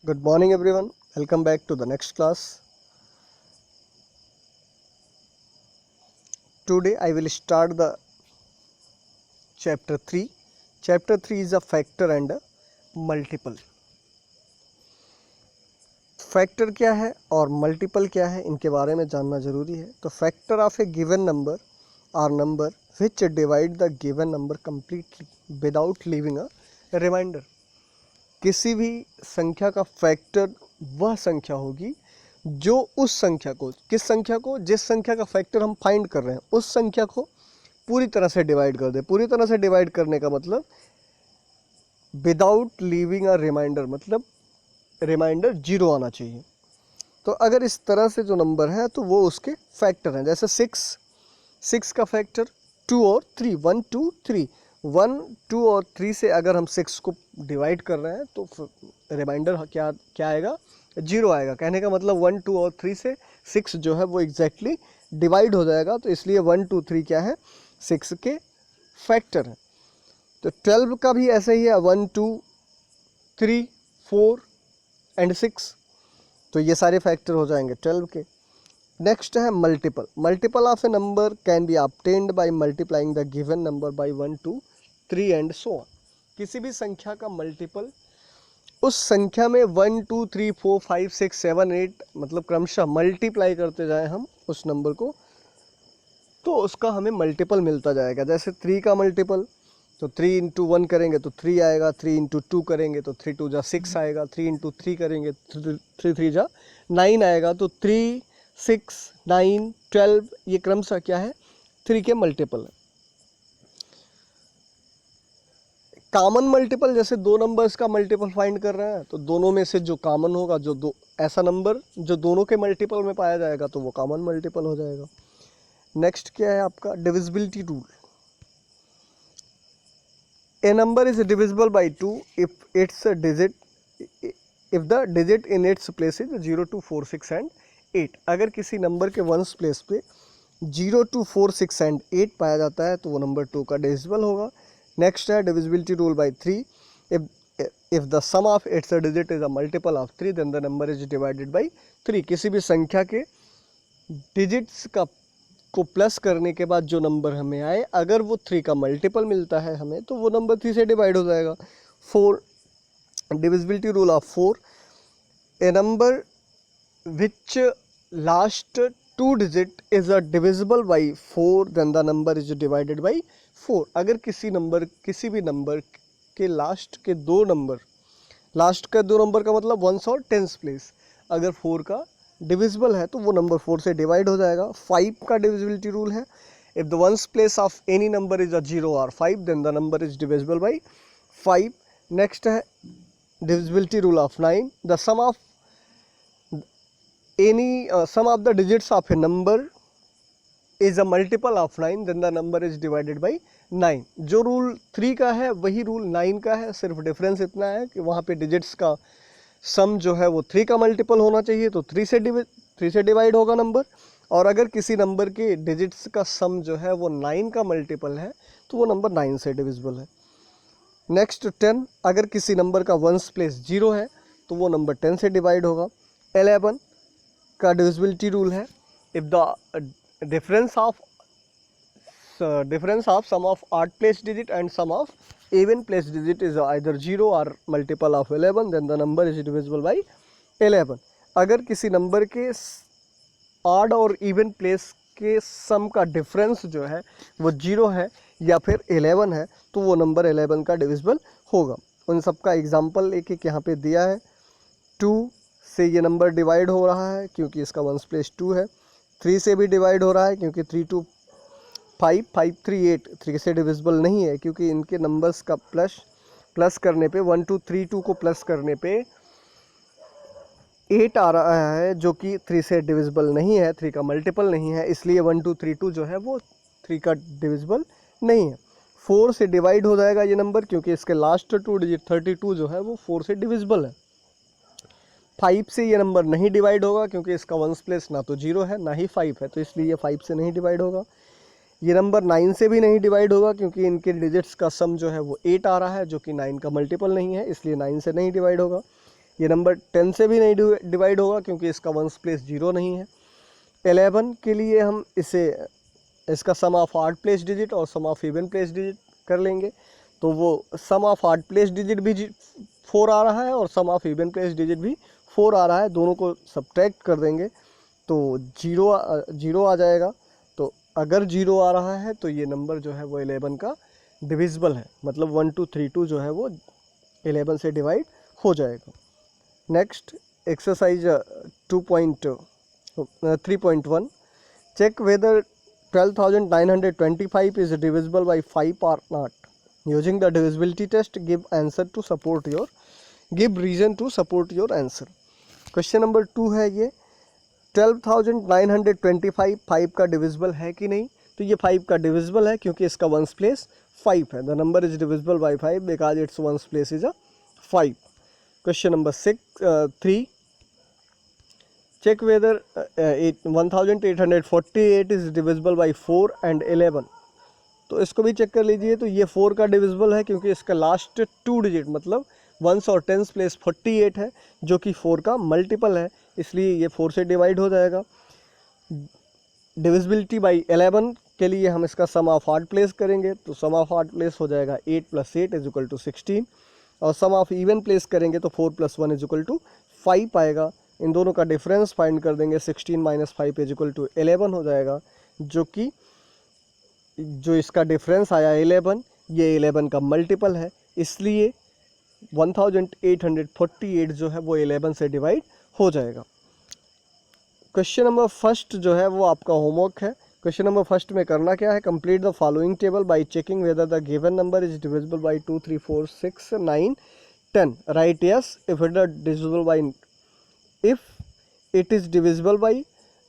Good morning, everyone. Welcome back to the next class. Today, I will start the chapter 3. Chapter 3 is a factor and a multiple. Factor क्या है और multiple क्या है, इनके बारे में जानना जरूरी है. तो factor of a given number are number which divide the given number completely without leaving a reminder. किसी भी संख्या का फैक्टर वह संख्या होगी जो उस संख्या को, किस संख्या को, जिस संख्या का फैक्टर हम फाइंड कर रहे हैं उस संख्या को पूरी तरह से डिवाइड कर दे. पूरी तरह से डिवाइड करने का मतलब विदाउट लीविंग अ रिमाइंडर, मतलब रिमाइंडर जीरो आना चाहिए. तो अगर इस तरह से जो नंबर है तो वो उसके फैक्टर हैं. जैसे सिक्स का फैक्टर 2 और 3, 1 2 3. 1 2 और 3 से अगर हम 6 को डिवाइड कर रहे हैं तो रिमाइंडर क्या क्या आएगा, जीरो आएगा. कहने का मतलब 1 2 और 3 से 6 जो है वो एग्जैक्टली डिवाइड हो जाएगा. तो इसलिए 1 2 3 क्या है, 6 के फैक्टर हैं. तो 12 का भी ऐसा ही है, 1 2 3 4 एंड 6. तो ये सारे फैक्टर हो जाएंगे 12 के. नेक्स्ट है multiple. Multiple of a number can be obtained by multiplying the given number by 1 2 3 and so on. किसी भी संख्या का मल्टीपल उस संख्या में 1 2 3 4 5 6 7 8 मतलब क्रमशः मल्टीप्लाई करते जाएं हम उस नंबर को, तो उसका हमें मल्टीपल मिलता जाएगा. जैसे 3 का मल्टीपल, तो 3 इंटू 1 करेंगे तो 3 आएगा, 3 इंटू 2 करेंगे तो 3 2 जा 6 आएगा, 3 इंटू 3 करेंगे 3 3 जा 9 आएगा. तो 3 6 9 12 ये क्रमशः क्या है, 3 के मल्टीपल है. कॉमन मल्टीपल, जैसे दो नंबर्स का मल्टीपल फाइंड कर रहे हैं तो दोनों में से जो कॉमन होगा, जो दो ऐसा नंबर जो दोनों के मल्टीपल में पाया जाएगा तो वो कॉमन मल्टीपल हो जाएगा. नेक्स्ट क्या है आपका divisibility rule. A number is divisible by 2 if the digit in its place is 0 2 4 6 and 8. अगर किसी नंबर के वंस प्लेस पे 0 2 4 6 एंड 8 पाया जाता है तो वो नंबर 2 का डिविजिबल होगा. नेक्स्ट है divisibility rule by 3. If the sum of its digit is a multiple of 3 then the number is divided by 3. किसी भी संख्या के डिजिट्स को प्लस करने के बाद जो नंबर हमें आए, अगर वो 3 का मल्टीपल मिलता है हमें तो वो नंबर 3 से डिवाइड हो जाएगा. 4 divisibility rule of 4. A number which last 2 digit is a divisible by 4 then the number is divided by 4. अगर किसी भी नंबर के लास्ट के दो नंबर का मतलब वंस और टेंस प्लेस अगर 4 का डिविजिबल है तो वो नंबर 4 से डिवाइड हो जाएगा. 5 का डिविजिबिलिटी रूल है. If the ones place of any number is a 0 or 5 then the number is divisible by 5. Next है divisibility rule of 9. The sum of the digits of a number is a multiple of 9 then the number is divided by 9. जो rule 3 का है वही rule 9 का है, सिर्फ difference इतना है कि वहाँ पे डिजिट्स का सम जो है वो 3 का मल्टीपल होना चाहिए तो 3 से डिवाइड होगा नंबर. और अगर किसी नंबर के डिजिट्स का सम जो है वो 9 का मल्टीपल है तो वो नंबर 9 से डिविजिबल है. नेक्स्ट 10. अगर किसी नंबर का वंस प्लेस 0 है तो वो नंबर 10 से डिवाइड होगा. 11 का डिविजिबिलिटी रूल है. If the difference of sum of odd place digit and sum of even place digit is either 0 or multiple of 11 then the number is divisible by 11. अगर किसी number के odd और even place के सम का difference जो है वो 0 है या फिर 11 है तो वो नंबर 11 का डिविजिबल होगा. उन सब का एग्जाम्पल एक एक यहाँ पे दिया है. 2 से ये नंबर डिवाइड हो रहा है क्योंकि इसका वंस प्लेस 2 है. 3 से भी डिवाइड हो रहा है क्योंकि 3 2 5 5 3 8 3 से डिविजिबल नहीं है क्योंकि इनके नंबर्स का प्लस करने पे 1 2 3 2 को प्लस करने पे 8 आ रहा है जो कि 3 से डिविजिबल नहीं है, 3 का मल्टीपल नहीं है, इसलिए 1 2 3 2 जो है वो 3 का डिविजिबल नहीं है. 4 से डिवाइड हो जाएगा ये नंबर क्योंकि इसके लास्ट 2 डिजिट 32 जो है वो 4 से डिविजिबल है. 5 से ये नंबर नहीं डिवाइड होगा क्योंकि इसका वंस प्लेस ना तो 0 है ना ही 5 है तो इसलिए ये 5 से नहीं डिवाइड होगा. ये नंबर 9 से भी नहीं डिवाइड होगा क्योंकि इनके डिजिट्स का सम जो है वो 8 आ रहा है जो कि 9 का मल्टीपल नहीं है, इसलिए 9 से नहीं डिवाइड होगा. ये नंबर 10 से भी नहीं डिवाइड होगा क्योंकि इसका वंस प्लेस 0 नहीं है। 11 के लिए हम इसका सम ऑफ ऑड प्लेस डिजिट और सम ऑफ इवन प्लेस डिजिट कर लेंगे, तो वो सम ऑफ ऑड प्लेस डिजिट भी 4 आ रहा है और सम ऑफ इवन प्लेस डिजिट भी 4 आ रहा है, दोनों को सब्ट्रैक्ट कर देंगे तो 0 आ जाएगा। तो अगर 0 आ रहा है तो ये नंबर जो है वो 11 का डिविजिबल है, मतलब 1232 जो है वो 11 से डिवाइड हो जाएगा। Next exercise 3.1 check whether 12,925 is divisible by 5 or not. Using the divisibility test, give reason to support your answer. Question number 2 है ये 12,925 5 का डिविजिबल है कि नहीं, तो ये 5 का डिविजिबल है क्योंकि इसका वंस प्लेस 5 है। The number is divisible by 5 because its ones place is 5। Question number 3 check whether 1848 is divisible by 4 and 11। तो इसको भी चेक कर लीजिए, तो ये 4 का डिविजिबल है क्योंकि इसका लास्ट 2 डिजिट मतलब वंस और टेंस प्लेस 48 है जो कि 4 का मल्टीपल है, इसलिए ये 4 से डिवाइड हो जाएगा। डिविजिबिलिटी बाय 11 के लिए हम इसका सम ऑफ ऑड प्लेस करेंगे, तो सम ऑफ ऑड प्लेस हो जाएगा 8 + 8 = 16 और सम ऑफ इवन प्लेस करेंगे तो 4 + 1 = 5 आएगा। इन दोनों का डिफरेंस फाइंड कर देंगे, 16 - 5 = 11 हो जाएगा, जो इसका डिफरेंस आया 11 ये 11 का मल्टीपल है, इसलिए 1848 जो है वो 11 से डिवाइड हो जाएगा। क्वेश्चन नंबर फर्स्ट जो है वो आपका होमवर्क है। क्वेश्चन नंबर फर्स्ट में करना क्या है, complete the following table by checking whether the given number is divisible bye 2, 3, 4, 6, 9, 10। Right yes if it is divisible by if it is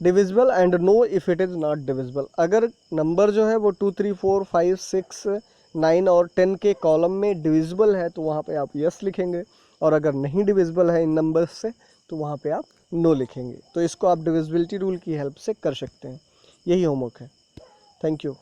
divisible and know if it is not divisible. अगर number जो है वो 2, 3, 4, 5, 6, 9 और 10 के column में divisible है तो वहाँ पे आप यस लिखेंगे, और अगर नहीं डिविजिबल है इन नंबर्स से तो वहाँ पे आप नो लिखेंगे। तो इसको आप डिविजिबिलिटी रूल की हेल्प से कर सकते हैं। यही होमवर्क है। Thank you.